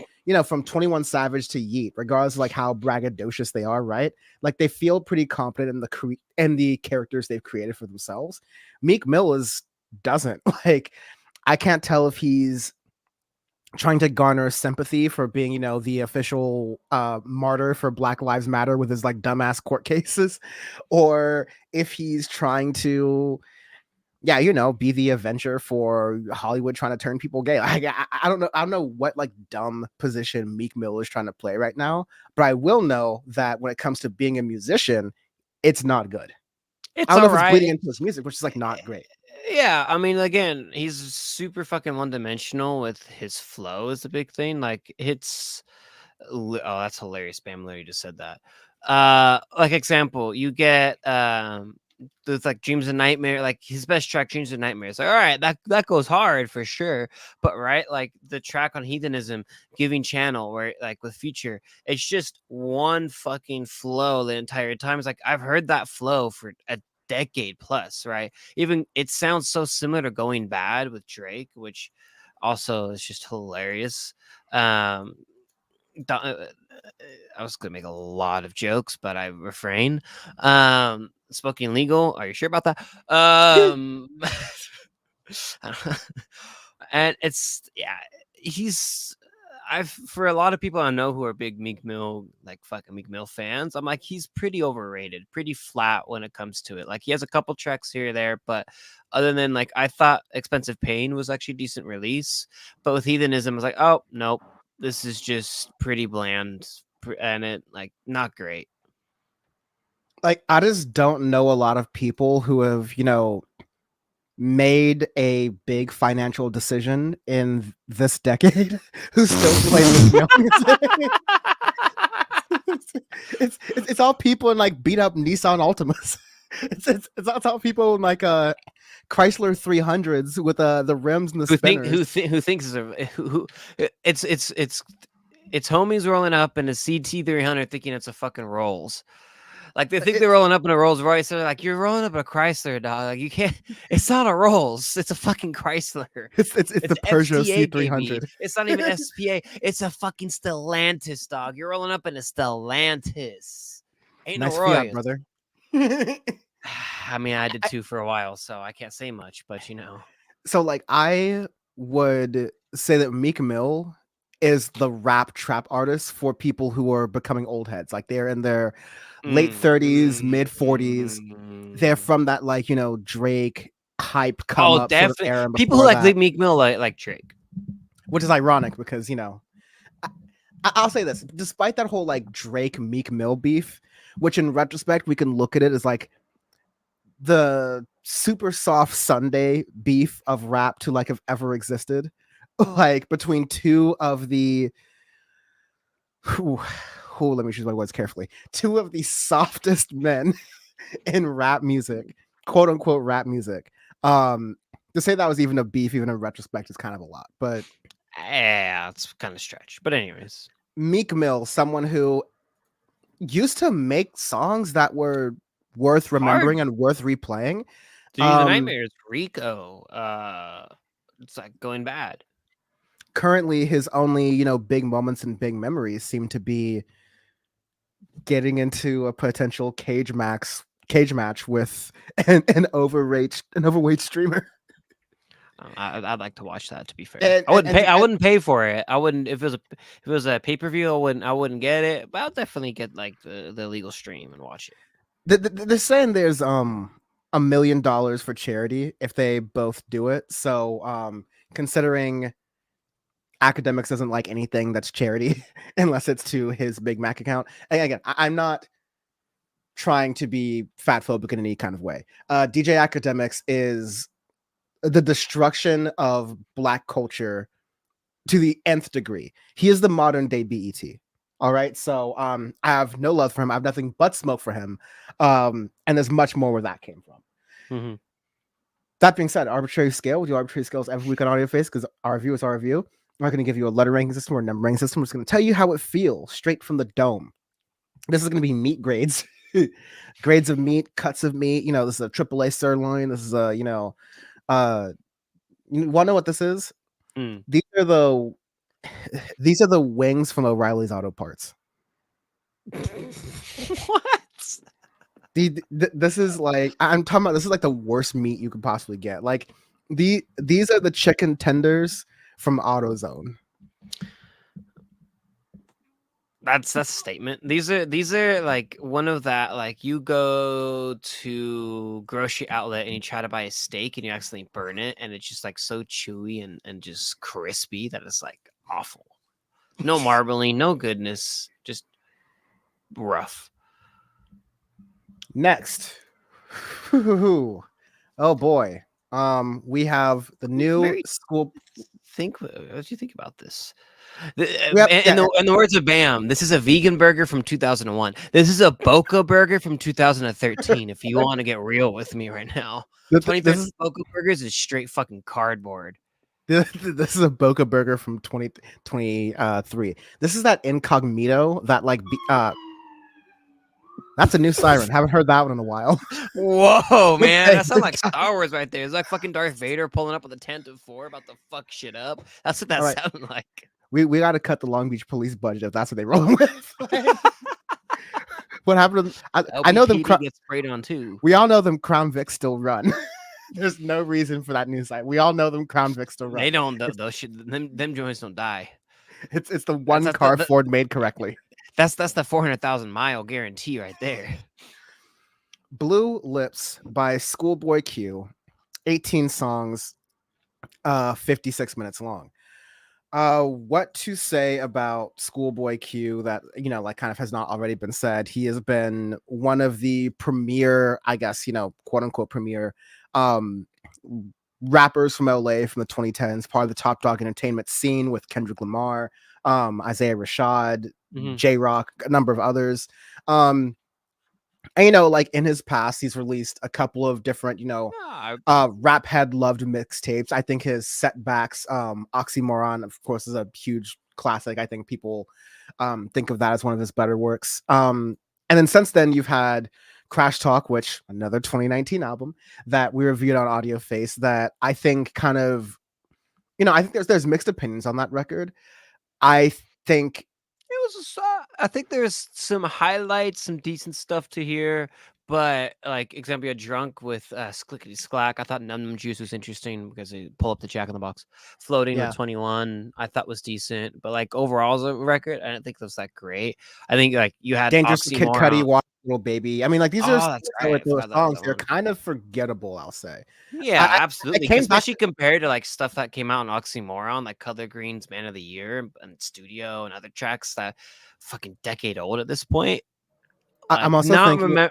A: from 21 Savage to Yeet, regardless of like how braggadocious they are, right? Like they feel pretty confident in the characters they've created for themselves. Meek Mill doesn't. Like I can't tell if he's trying to garner sympathy for being, the official martyr for Black Lives Matter with his like dumbass court cases, or if he's trying to, yeah, be the Avenger for Hollywood trying to turn people gay. I don't know. I don't know what like dumb position Meek Mill is trying to play right now, but I will know that when it comes to being a musician, it's not good. I
B: It's
A: don't know
B: all
A: if it's
B: right.
A: bleeding into his music, which is like not great.
B: Yeah, I mean, again, he's super fucking one dimensional with his flow is the big thing. Like it's oh, that's hilarious. Spam Larry just said that. Like example, you get there's like Dreams and Nightmare, like his best track, Dreams and Nightmares. Like, all right, that goes hard for sure. But right, like the track on Heathenism, Giving Channel, where like with Future, it's just one fucking flow the entire time. It's like I've heard that flow for a decade plus, right? Even it sounds so similar to Going Bad with Drake, which also is just hilarious. Um, I was gonna make a lot of jokes, but I refrain. Smoking legal. Are you sure about that? I don't know. And it's yeah, he's I've for a lot of people I know who are big Meek Mill, like fucking Meek Mill fans, I'm like he's pretty overrated, pretty flat when it comes to it. Like he has a couple tracks here or there, but other than like I thought Expensive Pain was actually a decent release, but with Heathenism, I was like, oh nope, this is just pretty bland and it like not great.
A: Like I just don't know a lot of people who have, made a big financial decision in this decade who still play Meek Mill music. It's all people in like beat up Nissan Altimas. It's all people in like Chrysler 300s with the rims and the spinners.
B: Who thinks who it's homies rolling up in a CT 300 thinking it's a fucking Rolls. Like they think they're rolling up in a Rolls Royce. They're like, you're rolling up a Chrysler, dog. Like you can't. It's not a Rolls. It's a fucking Chrysler.
A: It's the Peugeot
B: FTA,
A: C300.
B: baby. It's not even SPA. It's a fucking Stellantis, dog. You're rolling up in a Stellantis. Ain't
A: Nice
B: no
A: Fiat,
B: Royce.
A: brother.
B: I mean, I did too for a while, so I can't say much. But
A: So like I would say that Meek Mill is the rap trap artist for people who are becoming old heads. Like they're in their late 30s, mid 40s. They're from that like, Drake hype come
B: oh,
A: up sort of
B: definitely.
A: era and
B: People who
A: before
B: like
A: that,
B: Meek Mill like Drake.
A: which is ironic because, I'll say this, despite that whole like Drake Meek Mill beef, which in retrospect we can look at it as like the super soft Sunday beef of rap to like have ever existed, like between two of the let me choose my words carefully, two of the softest men in rap music, quote unquote rap music. To say that was even a beef even in retrospect is kind of a lot, but
B: yeah, it's kind of stretch. But anyways,
A: Meek Mill, someone who used to make songs that were worth remembering and worth replaying.
B: Dreams and Nightmares, Rico. It's like Going Bad.
A: Currently, his only big moments and big memories seem to be getting into a potential cage match with an overweight streamer.
B: I'd like to watch that. To be fair,
A: And,
B: I wouldn't
A: and,
B: pay.
A: and,
B: I wouldn't pay for it. I wouldn't if it was a pay per view. I wouldn't get it. But I'll definitely get like the legal stream and watch it.
A: they're saying there's $1 million for charity if they both do it. So considering Academics doesn't like anything that's charity unless it's to his Big Mac account. And again, I'm not trying to be fat phobic in any kind of way. DJ Academics is the destruction of Black culture to the nth degree. He is the modern day BET. All right. So I have no love for him. I have nothing but smoke for him. And there's much more where that came from.
B: Mm-hmm.
A: That being said, arbitrary scale. We do arbitrary scales every week on Audio Face because our review is our review. I'm not going to give you a letter ranking system or a number ranking system. I'm just going to tell you how it feels straight from the dome. This is going to be meat grades, grades of meat, cuts of meat. This is a AAA sirloin. This is a, you want to know what this is?
B: Mm.
A: These are the wings from O'Reilly's Auto Parts.
B: What?
A: This is like I'm talking about. This is like the worst meat you could possibly get. Like these are the chicken tenders from AutoZone.
B: That's a statement. These are like one of that, like you go to grocery outlet and you try to buy a steak and you accidentally burn it and it's just like so chewy and just crispy that it's like awful. No marbling, no goodness, just rough.
A: Next. Oh boy. We have the new
B: Very
A: school.
B: what did you think about this?
A: Yep, yeah.
B: In the words of Bam, this is a vegan burger from 2001. This is a Boca burger from 2013. If you want to get real with me right now,
A: This
B: 2013
A: is
B: Boca burgers is straight fucking cardboard.
A: this is a Boca burger from 2023. This is that incognito that that's a new siren. Haven't heard that one in a while.
B: Whoa, man,
A: Okay,
B: that sounds like Star Wars right there. It's like fucking Darth Vader pulling up with a tent of 4 about to fuck shit up. That's what that
A: all right.
B: sounded like.
A: We got to cut the Long Beach police budget if that's what they roll with. What happened? I know them.
B: LBPD gets sprayed on too.
A: We all know them. Crown Vic still run. There's no reason for that news site. We all know them. Crown Vic still run.
B: They don't. Those shit. Them joints don't die.
A: It's the one car Ford made correctly.
B: That's the 400,000 mile guarantee right there.
A: Blue Lips by ScHoolboy Q, 18 songs, 56 minutes long. What to say about ScHoolboy Q that, you know, like kind of has not already been said? He has been one of the premier, I guess, you know, quote unquote premier rappers from LA from the 2010s, part of the Top Dog Entertainment scene with Kendrick Lamar, Isaiah Rashad, J-Rock, a number of others. And, you know, like in his past, he's released a couple of different, you know, rap head loved mixtapes. I think his Setbacks, Oxymoron, of course, is a huge classic. I think people think of that as one of his better works. And then since then, you've had Crash Talk, which another 2019 album that we reviewed on Audio Face that I think kind of, you know, I think there's mixed opinions on that record. I think
B: it was I think there's some highlights, some decent stuff to hear, but like example, Drunk with Sklickety Sklack. I thought Num Num Juice was interesting because they pull up the Jack in the Box. Floating with 21, I thought was decent, but like overall as a record, I didn't think it was that great. I think like you had
A: Dangerous Kid Cudi, Little Baby. I mean, like these are
B: right.
A: those songs. They're kind of forgettable, I'll say.
B: Yeah, absolutely. Especially compared to like stuff that came out on Oxymoron, like Color Green's Man of the Year and Studio and other tracks that fucking decade old at this point.
A: I'm also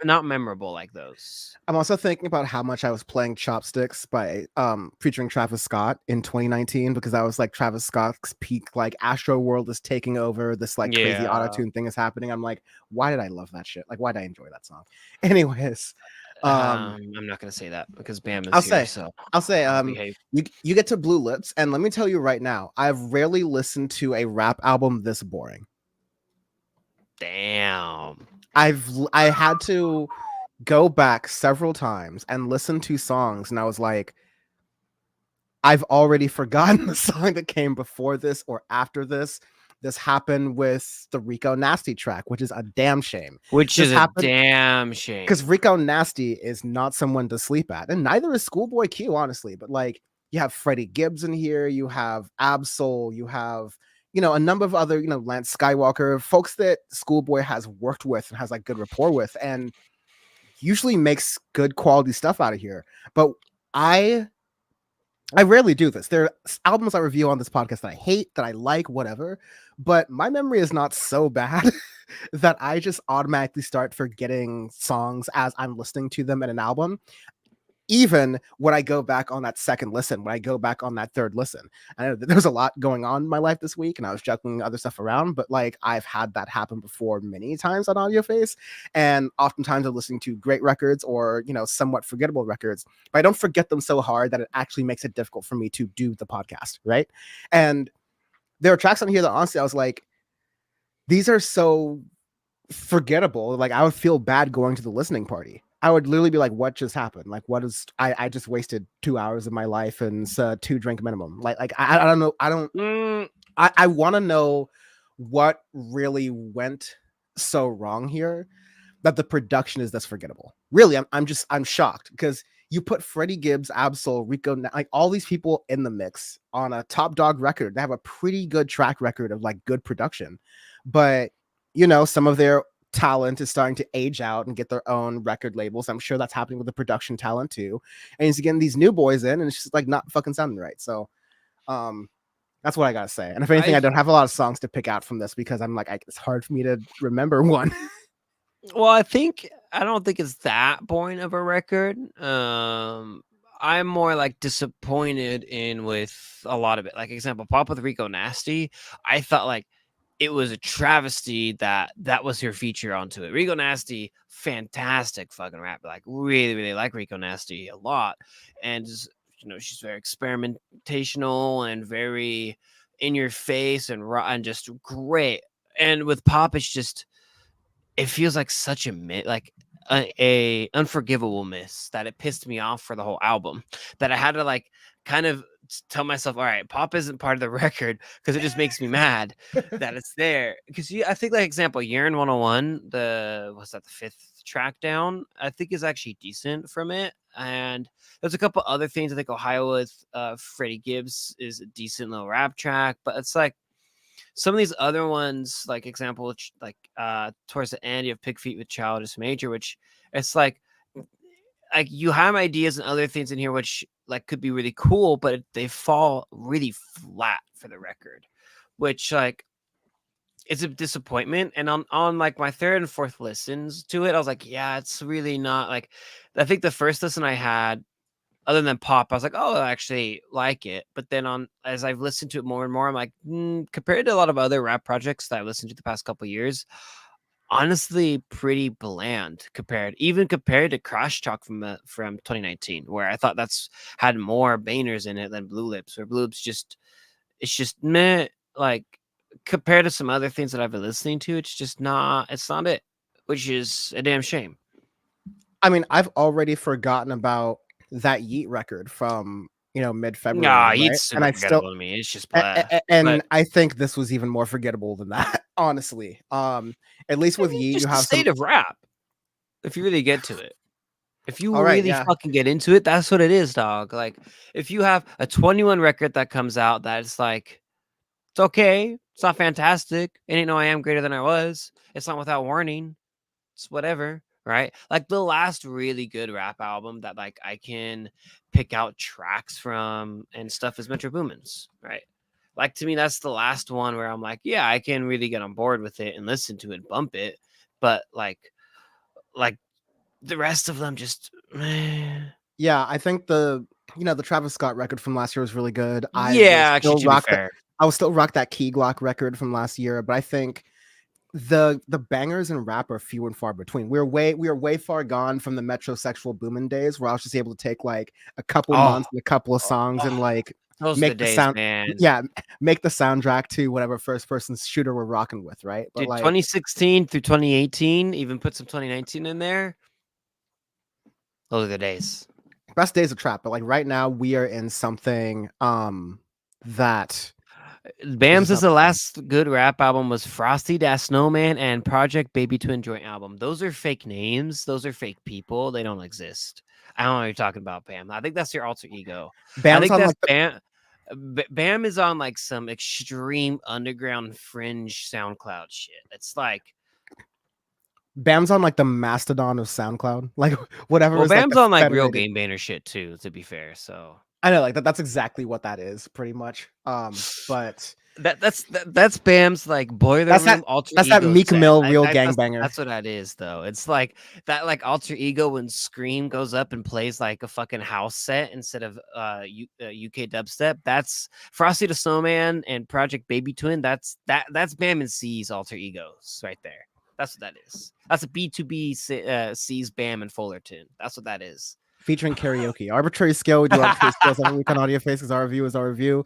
B: not memorable like those.
A: I'm also thinking about how much I was playing Chopsticks by featuring Travis Scott in 2019 because that was like Travis Scott's peak, like Astro World is taking over, this like crazy auto-tune thing is happening. I'm like, why did I love that shit? Like, why did I enjoy that song? Anyways,
B: I'm not gonna say that because Bam is
A: I'll say you get to Blue Lips, and let me tell you right now, I've rarely listened to a rap album this boring.
B: Damn.
A: I had to go back several times and listen to songs, and I was like, I've already forgotten the song that came before this or after this. This happened with the Rico Nasty track, which is a damn shame.
B: Damn shame.
A: Because Rico Nasty is not someone to sleep at, and neither is ScHoolboy Q, honestly. But like, you have Freddie Gibbs in here, you have Absol, you have, you know, a number of other, you know, Lance Skywalker, folks that ScHoolboy has worked with and has like good rapport with, and usually makes good quality stuff out of here. But I rarely do this. There are albums I review on this podcast that I hate, that I like, whatever. But my memory is not so bad that I just automatically start forgetting songs as I'm listening to them in an album. Even when I go back on that second listen, when I go back on that third listen. I know that there's a lot going on in my life this week and I was juggling other stuff around, but like I've had that happen before many times on Audio Face. And oftentimes I'm listening to great records or, you know, somewhat forgettable records, but I don't forget them so hard that it actually makes it difficult for me to do the podcast. Right. And there are tracks on here that honestly I was like, these are so forgettable. Like I would feel bad going to the listening party. I would literally be like, what just happened? Like, what is, I just wasted 2 hours of my life and 2 drink minimum. Like, I don't know. I want to know what really went so wrong here that the production is this forgettable. Really, I'm shocked because you put Freddie Gibbs, Absol, Rico, like all these people in the mix on a Top Dog record. They have a pretty good track record of like good production, but some of their talent is starting to age out and get their own record labels. I'm sure that's happening with the production talent too. And he's getting these new boys in, and it's just like not fucking sounding right. So, that's what I gotta say. And if anything, I don't have a lot of songs to pick out from this because I'm like, it's hard for me to remember one.
B: Well, I don't think it's that boring of a record. I'm more like disappointed in with a lot of it. Like example, Pop with Rico Nasty. I thought like it was a travesty that was her feature onto it. Rico Nasty, fantastic fucking rap. Like really, really like Rico Nasty a lot, and just, she's very experimentational and very in your face and raw and just great. And with Pop, it's just it feels like such a unforgivable miss that it pissed me off for the whole album, that I had to like kind of tell myself, all right, Pop isn't part of the record because it just makes me mad that it's there. Because I think, like example, Urine 101, the 5th track down, I think is actually decent from it. And there's a couple other things. I think Ohio with Freddie Gibbs is a decent little rap track, but it's like some of these other ones, like example, like towards the end, you have Pig Feet with Childish Major, which it's like you have ideas and other things in here which like could be really cool, but they fall really flat for the record, which like it's a disappointment. And on like my third and fourth listens to it, I was like, yeah, it's really not like. I think the first listen I had, other than Pop, I was like, oh, I actually like it. But then as I've listened to it more and more, I'm like, compared to a lot of other rap projects that I've listened to the past couple of years, honestly, pretty bland even compared to Crash Talk from 2019, where I thought that's had more bangers in it than Blue Lips. Where Blue Lips it's just meh. Like compared to some other things that I've been listening to, it's not it, which is a damn shame.
A: I mean, I've already forgotten about that Yeet record from mid-February,
B: Nah,
A: right?
B: it's super
A: And I still
B: forgettable to me. It's just blah.
A: and
B: But
A: I think this was even more forgettable than that, honestly. At least with Yeet, you
B: just the
A: have some.
B: state of rap. If you really get to it, if you
A: All right,
B: really
A: yeah,
B: fucking get into it, that's what it is, dog. Like if you have a 21 record that comes out that's like, it's okay, it's not fantastic, it ain't no I Am Greater Than I Was, it's not Without Warning, it's whatever, right? Like the last really good rap album that like I can pick out tracks from and stuff is Metro Boomin's, right? Like to me, that's the last one where I'm like, yeah, I can really get on board with it and listen to it, bump it. But like the rest of them just
A: yeah. I think the Travis Scott record from last year was really good.
B: yeah, actually to be fair.
A: I will still rock that Key Glock record from last year, but I think the bangers in rap are few and far between. We are way far gone from the metrosexual booming days where I was just able to take like a couple
B: Oh,
A: months and a couple of songs and like
B: those are the
A: make the
B: days,
A: sound
B: man.
A: yeah, make the soundtrack to whatever first person shooter we're rocking with, right? But
B: Dude,
A: like
B: 2016 through 2018, even put some 2019 in there. Those are the days.
A: best days of trap, but like right now we are in something that
B: Bams is
A: not
B: the last good rap album was Frosty Das Snowman and Project Baby Twin joint album. Those are fake names. Those are fake people. They don't exist. I don't know what you're talking about, Bam. I think that's your alter ego. I
A: Bam's
B: think
A: on
B: that's
A: like
B: Bam. Bam is on like some extreme underground fringe SoundCloud shit. It's like
A: Bam's on like the mastodon of SoundCloud, like whatever
B: well,
A: is like
B: Bam's
A: the
B: on like real
A: federated.
B: game banner shit too, to be fair. So
A: I know, like that's exactly what that is, pretty much. But
B: that's Bam's like boiler
A: that's
B: room
A: that
B: alter
A: that's that
B: ego
A: Meek
B: set.
A: Mill real gangbanger.
B: That's what that is, though. It's like that like alter ego when Scream goes up and plays like a fucking house set instead of UK dubstep. That's Frosty the Snowman and Project Baby Twin. That's Bam and C's alter egos right there. That's what that is. That's a B2B C's Bam and Fullerton. That's what that is.
A: Featuring karaoke. Arbitrary scale. We do arbitrary scales every week on Audio Face because our review is our review.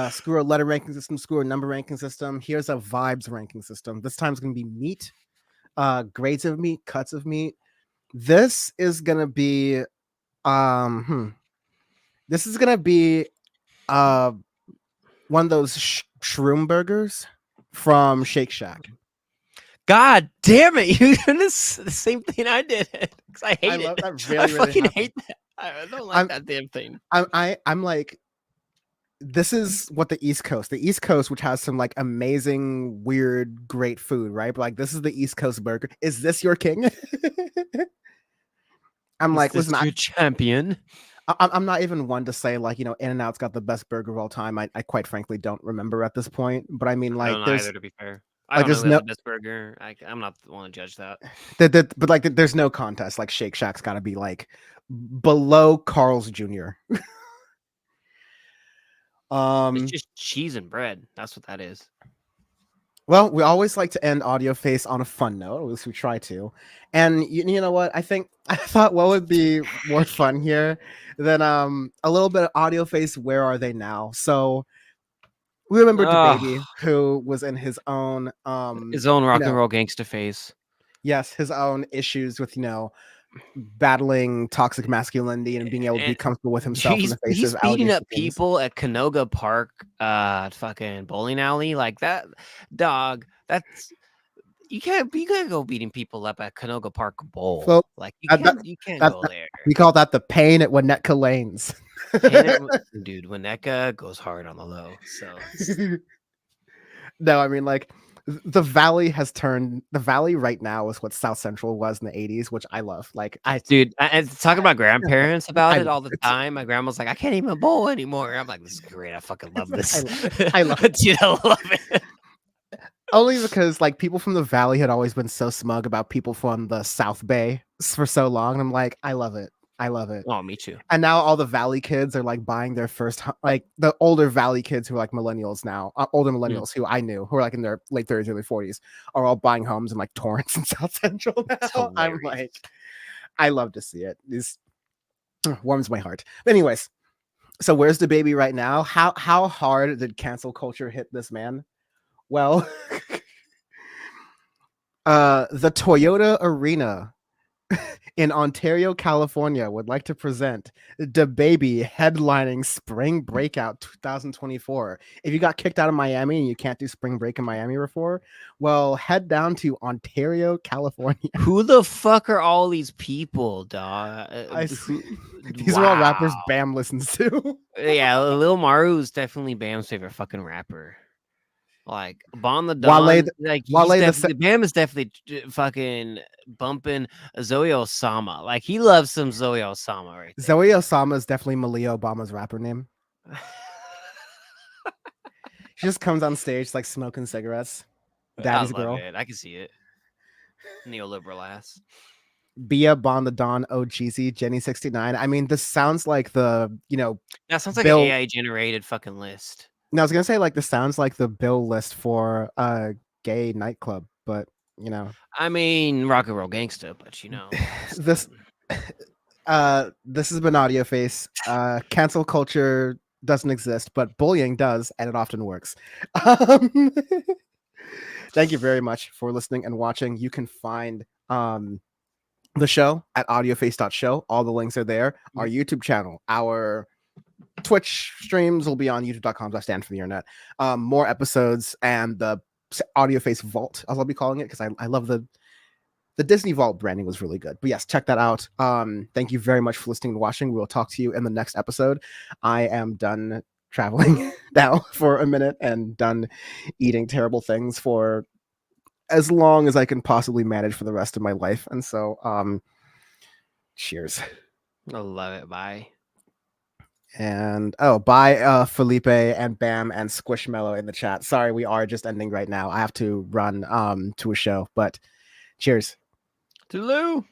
A: Screw a letter ranking system, screw a number ranking system. Here's a vibes ranking system. This time is going to be meat, grades of meat, cuts of meat. This is going to be, this is going to be one of those shroom burgers from Shake Shack.
B: God damn it! You did the same thing I did because I hate it.
A: That really,
B: I fucking
A: really
B: hate that. I don't like that damn thing.
A: I'm like, this is what the East Coast, which has some like amazing, weird, great food, right? But like, this is the East Coast burger. Is this your king? I'm
B: Is
A: like,
B: this
A: listen,
B: your champion?
A: I'm not even one to say like, In-N-Out's got the best burger of all time. I quite frankly don't remember at this point, but I mean,
B: I
A: like,
B: don't either, to be fair. I don't know
A: there's
B: who has
A: no,
B: the best burger. I'm not the one to judge that.
A: but like, there's no contest. Like, Shake Shack's got to be like below Carl's Jr.
B: It's
A: um,
B: just cheese and bread. That's what that is.
A: Well, we always like to end Audio Face on a fun note. At least we try to. And you know what? I thought what would be more fun here than a little bit of Audio Face. Where are they now? So we remember DaBaby,
B: Oh,
A: who was in his own
B: his own rock and roll gangsta face.
A: yes, his own issues with battling toxic masculinity and being able to be
B: And
A: comfortable with himself in the face
B: he's
A: of
B: beating
A: allegation
B: up people at Canoga Park, fucking bowling alley like that. Dog, that's you can't go beating people up at Canoga Park Bowl.
A: So
B: Like you can't
A: that,
B: go there.
A: we call that the pain at Winnetka Lanes.
B: Dude, Winnetka goes hard on the low. So
A: No, I mean, like, the Valley has turned the Valley right now is what South Central was in the 80s, which I love. Like,
B: dude, and talking about grandparents about
A: I
B: it
A: love
B: all the
A: it.
B: time. My grandma's like, I can't even bowl anymore. I'm like, this is great. I fucking love this.
A: I love it.
B: Dude, I love it.
A: Only because like people from the Valley had always been so smug about people from the South Bay for so long. And I'm like, I love it. I love it.
B: Oh, me too.
A: And now all the Valley kids are like buying their first, like the older Valley kids who are like millennials now, older millennials who I knew who are like in their late 30s, early 40s, are all buying homes in like Torrance and South Central now. I'm like, I love to see it. This warms my heart. But anyways, so where's DaBaby right now? How hard did cancel culture hit this man? Well, the Toyota Arena in Ontario, California would like to present DaBaby headlining Spring Breakout 2024. If you got kicked out of Miami and you can't do Spring Break in Miami before, well, head down to Ontario, California.
B: Who the fuck are all these people, dog?
A: These are all rappers Bam listens to.
B: Yeah, Lil Maru is definitely Bam's favorite fucking rapper. Like Bon the Don, Bam is definitely fucking bumping Zoe Osama. Like he loves some Zoe Osama right there.
A: Zoe Osama is definitely Malia Obama's rapper name. She just comes on stage like smoking cigarettes. Daddy's girl.
B: It. I can see it. Neoliberal ass.
A: Bia, Bon the Don, OGZ, Jenny 69. I mean, this sounds like that
B: sounds like an AI generated fucking list.
A: No, I was gonna say like this sounds like the bill list for a gay nightclub, but
B: I mean rock and roll gangsta, but
A: this has been Audio Face. Cancel culture doesn't exist, but bullying does, and it often works. Thank you very much for listening and watching. You can find the show at audioface.show. All the links are there. Our YouTube channel, our Twitch streams will be on youtube.com/stand for the internet. More episodes and the Audio Face Vault, as I'll be calling it, because I love the Disney Vault branding was really good. But yes, check that out. Thank you very much for listening and watching. We will talk to you in the next episode. I am done traveling now for a minute and done eating terrible things for as long as I can possibly manage for the rest of my life. And so, cheers.
B: I love it. Bye.
A: And bye Felipe and Bam and Squishmallow in the chat. Sorry, we are just ending right now. I have to run to a show, but cheers.
B: Toodaloo.